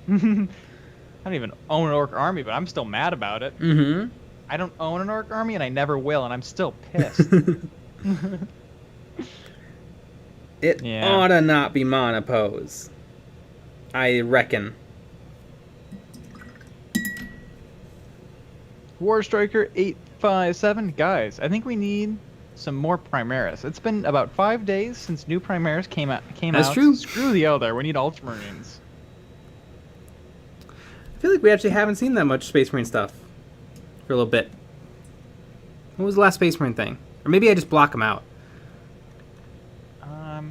I don't even own an orc army, but I'm still mad about it. I don't own an orc army, and I never will, and I'm still pissed. It ought to not be Monopose, I reckon. Warstriker 857, guys, I think we need some more Primaris. It's been about 5 days since new Primaris came out. That's true. Screw the Eldar. We need Ultramarines. I feel like we actually haven't seen that much Space Marine stuff for a little bit. What was the last Space Marine thing? Or maybe I just block them out. I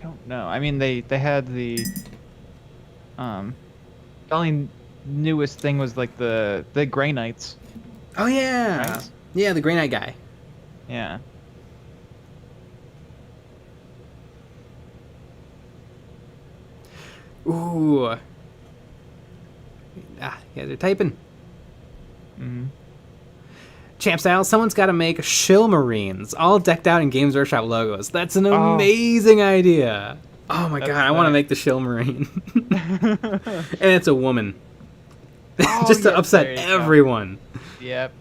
don't know. I mean, they had the only newest thing was like the Grey Knights. Oh yeah, right? Yeah, the Grey Knight guy. Yeah. Ooh. Yeah, they're typing. Champ style, someone's got to make shill Marines, all decked out in Games Workshop logos. That's an amazing idea. Oh my god, I want to make the shill Marine. And it's a woman. Just to upset everyone. Yep.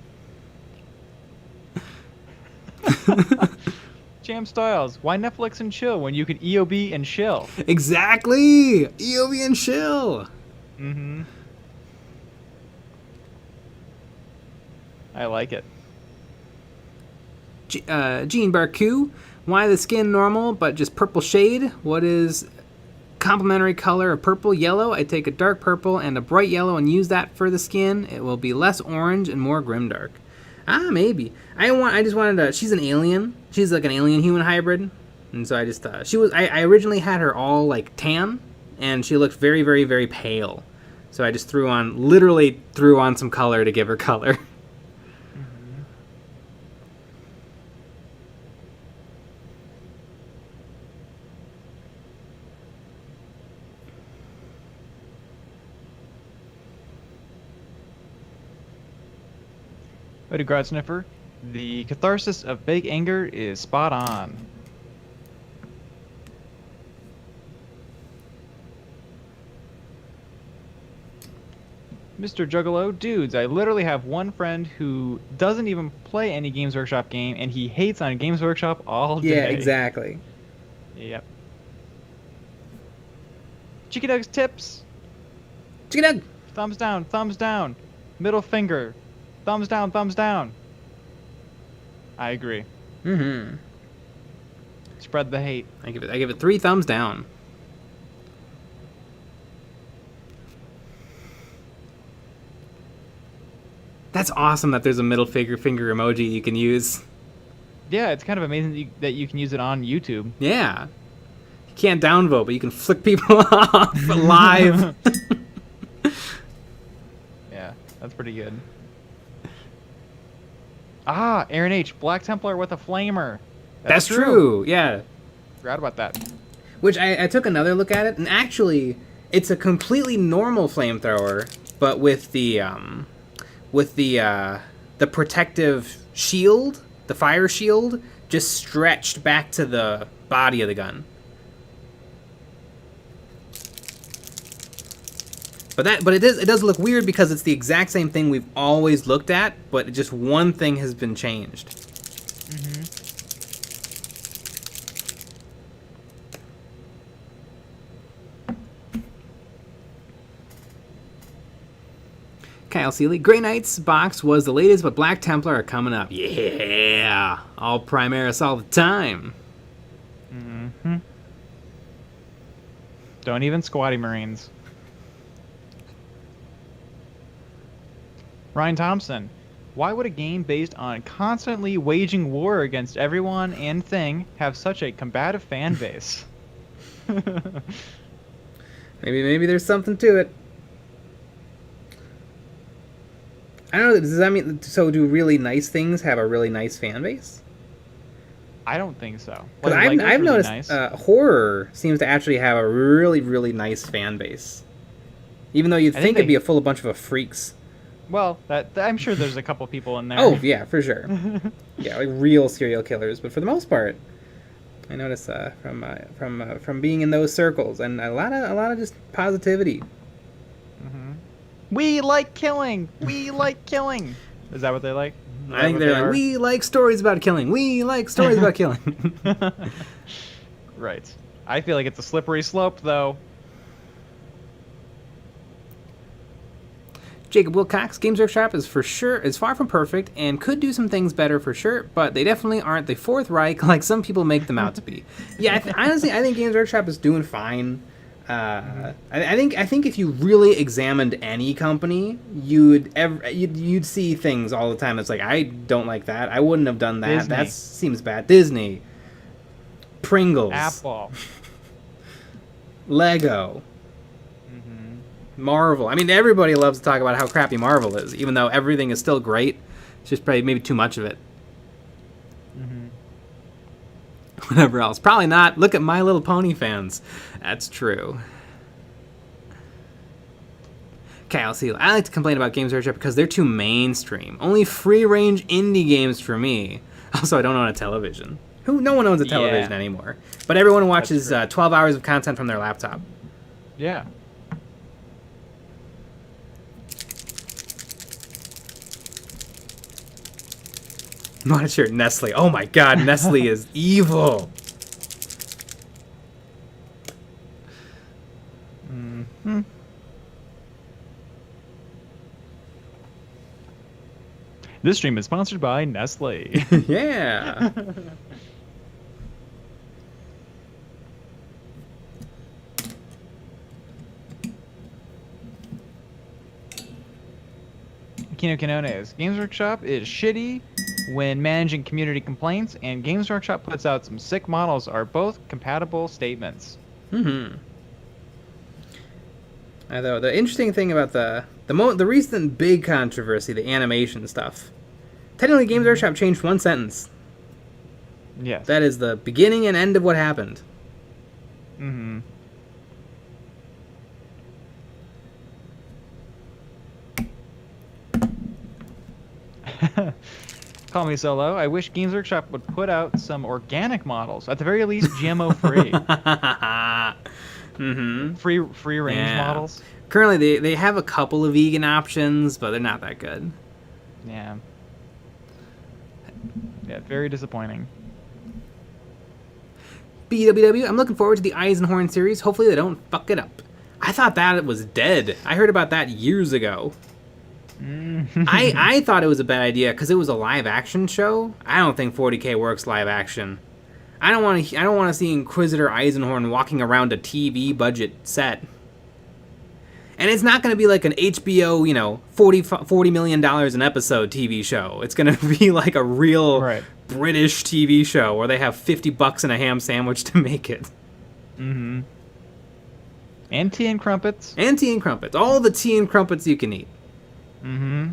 Jam Styles, why Netflix and chill when you can EOB and shill? Exactly! EOB and shill! I like it. Gene Barku, why the skin normal but just purple shade? What is complementary color of purple? Yellow. I take a dark purple and a bright yellow and use that for the skin. It will be less orange and more grimdark. Maybe. I just wanted to. She's an alien. She's like an alien human hybrid, and so I just she was. I originally had her all like tan, and she looked very, very, very pale. So I just literally threw on some color to give her color. Odie Grodsniffer, the catharsis of fake anger is spot on. Mr. Juggalo, dudes, I literally have one friend who doesn't even play any Games Workshop game, and he hates on Games Workshop all day. Yeah, exactly. Yep. Cheeky Doug's tips. Cheeky Doug! Thumbs down. Middle finger. Thumbs down. I agree. Mm-hmm. Spread the hate. I give it 3 thumbs down. That's awesome that there's a middle finger emoji you can use. Yeah, it's kind of amazing that you can use it on YouTube. Yeah. You can't downvote, but you can flick people off live. Yeah, that's pretty good. Ah, Aaron H. Black Templar with a flamer. That's true. Yeah. Forgot about that. Which I took another look at it, and actually, it's a completely normal flamethrower, but with the protective shield, the fire shield, just stretched back to the body of the gun. But it does look weird because it's the exact same thing we've always looked at, but just one thing has been changed. Mm-hmm. Kyle Seeley, Grey Knights box was the latest, but Black Templar are coming up. Yeah, all Primaris all the time. Mm-hmm. Don't even squatty Marines. Ryan Thompson, why would a game based on constantly waging war against everyone and thing have such a combative fan base? Maybe there's something to it. I don't know. Does that mean so? Do really nice things have a really nice fan base? I don't think so. Because I've really noticed nice. Horror seems to actually have a really, really nice fan base. Even though you'd think it'd be a full bunch of freaks. Well, I'm sure there's a couple people in there. Oh yeah, for sure. Yeah, like real serial killers. But for the most part, I noticed from being in those circles and a lot of just positivity. Mm-hmm. We like killing. We like killing. Is that what they like? I think they're like, we like stories about killing. We like stories about killing. Right. I feel like it's a slippery slope, though. Jacob Wilcox, Games Workshop is far from perfect and could do some things better for sure, but they definitely aren't the Fourth Reich like some people make them out to be. Yeah, honestly, I think Games Workshop is doing fine. I think if you really examined any company, you'd see things all the time that's like, I don't like that. I wouldn't have done that. Disney. That seems bad. Disney, Pringles, Apple, Lego. Marvel. I mean, everybody loves to talk about how crappy Marvel is, even though everything is still great. It's just probably maybe too much of it. Whatever else. Probably not. Look at My Little Pony fans. That's true. Okay, I'll see. I like to complain about Games Workshop because they're too mainstream. Only free-range indie games for me. Also, I don't own a television. No one owns a television anymore. But everyone watches 12 hours of content from their laptop. Yeah. Monitor Nestle. Oh my god, Nestle is evil. Mm-hmm. This stream is sponsored by Nestle. Yeah. Kino Kinones. Games Workshop is shitty when managing community complaints, and Games Workshop puts out some sick models are both compatible statements. Mm-hmm. Although the interesting thing about the recent big controversy, the animation stuff, technically Games Workshop changed one sentence. Yes. That is the beginning and end of what happened. Mm-hmm. Call me Solo. I wish Games Workshop would put out some organic models, at the very least GMO free. Mm-hmm. Free range models. Currently, they have a couple of vegan options, but they're not that good. Yeah. Yeah, very disappointing. BWW, I'm looking forward to the Eisenhorn series. Hopefully they don't fuck it up. I thought that it was dead. I heard about that years ago. I thought it was a bad idea because it was a live action show. I don't think 40k works live action. I don't want to see Inquisitor Eisenhorn walking around a TV budget set. And it's not going to be like an HBO, $40 million an episode TV show. It's going to be like a real British TV show where they have $50 and a ham sandwich to make it. Mm-hmm. And tea and crumpets. And tea and crumpets. All the tea and crumpets you can eat. Mm-hmm.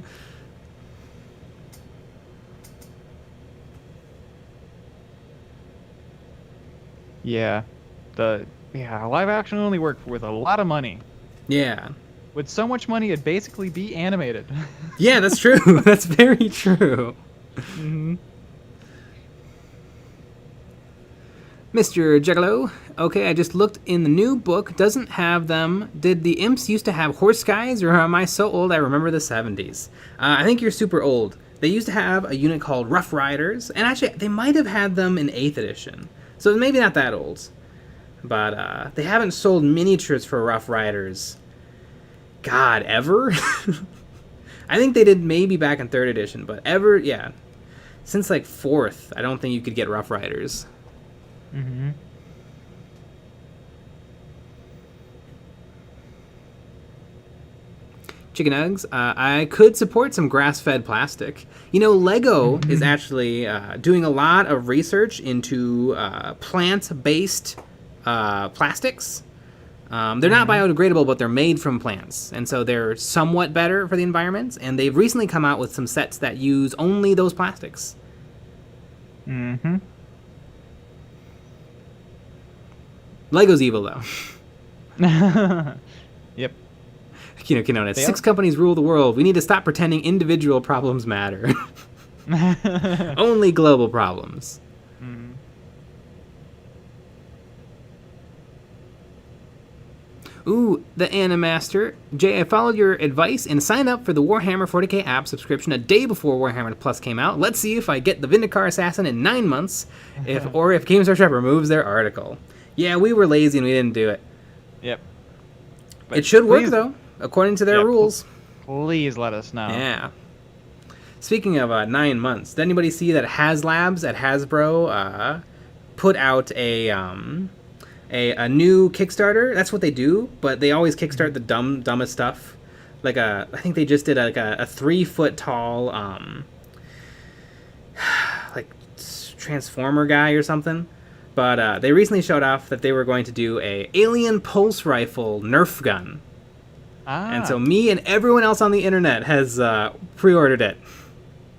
Yeah. Live action only work with a lot of money. Yeah. With so much money, it'd basically be animated. Yeah, that's true. That's very true. Mm-hmm. Mr. Juggalo, okay, I just looked in the new book. Doesn't have them. Did the imps used to have horse guys, or am I so old I remember the 70s? I think you're super old. They used to have a unit called Rough Riders, and actually, they might have had them in 8th edition. So maybe not that old. But they haven't sold miniatures for Rough Riders. God, ever? I think they did maybe back in 3rd edition, but ever, yeah. Since like 4th, I don't think you could get Rough Riders. Mm-hmm. Chicken Eggs, I could support some grass-fed plastic. Lego is actually doing a lot of research into plant-based plastics. They're not biodegradable, but they're made from plants, and so they're somewhat better for the environment, and they've recently come out with some sets that use only those plastics. Mm-hmm. Lego's evil, though. Yep. Kinones, 6 companies rule the world. We need to stop pretending individual problems matter. Only global problems. Mm. Ooh, the Animaster. Jay, I followed your advice and signed up for the Warhammer 40k app subscription a day before Warhammer Plus came out. Let's see if I get the Vindicar Assassin in 9 months, if Games Workshop removes their article. Yeah, we were lazy and we didn't do it. Yep. But it should work, though, according to their rules. Please let us know. Yeah. Speaking of 9 months, did anybody see that HasLabs at Hasbro put out a new Kickstarter? That's what they do, but they always kickstart the dumbest stuff. Like I think they just did a 3-foot tall like Transformer guy or something. But they recently showed off that they were going to do a alien pulse rifle Nerf gun. And so me and everyone else on the internet has pre-ordered it.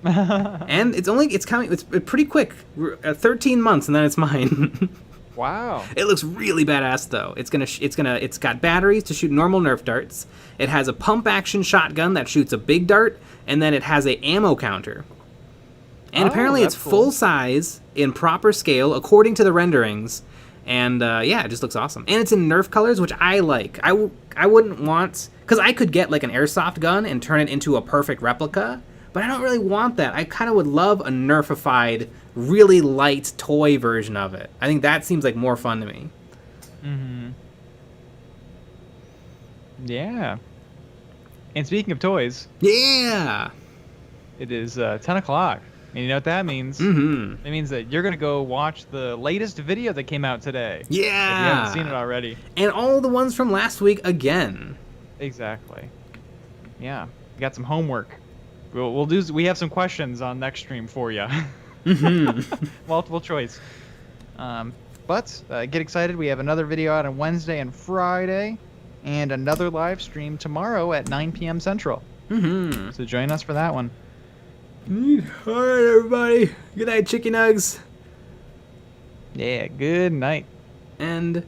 And it's coming. It's pretty quick. 13 months and then it's mine. Wow. It looks really badass though. It's got batteries to shoot normal Nerf darts. It has a pump action shotgun that shoots a big dart, and then it has a ammo counter. And apparently it's full size in proper scale according to the renderings. And it just looks awesome. And it's in Nerf colors, which I like. I wouldn't want, because I could get like an airsoft gun and turn it into a perfect replica, but I don't really want that. I kind of would love a Nerfified, really light toy version of it. I think that seems like more fun to me. Mm-hmm. Yeah. And speaking of toys. Yeah. It is 10 o'clock. And you know what that means? Mm-hmm. It means that you're going to go watch the latest video that came out today. Yeah. If you haven't seen it already. And all the ones from last week again. Exactly. Yeah. We got some homework. We have some questions on next stream for you. Mm-hmm. Multiple choice. But get excited. We have another video out on Wednesday and Friday. and another live stream tomorrow at 9 p.m. Central. Mm-hmm. So join us for that one. All right, everybody. Good night, chicken nugs. Yeah, good night. And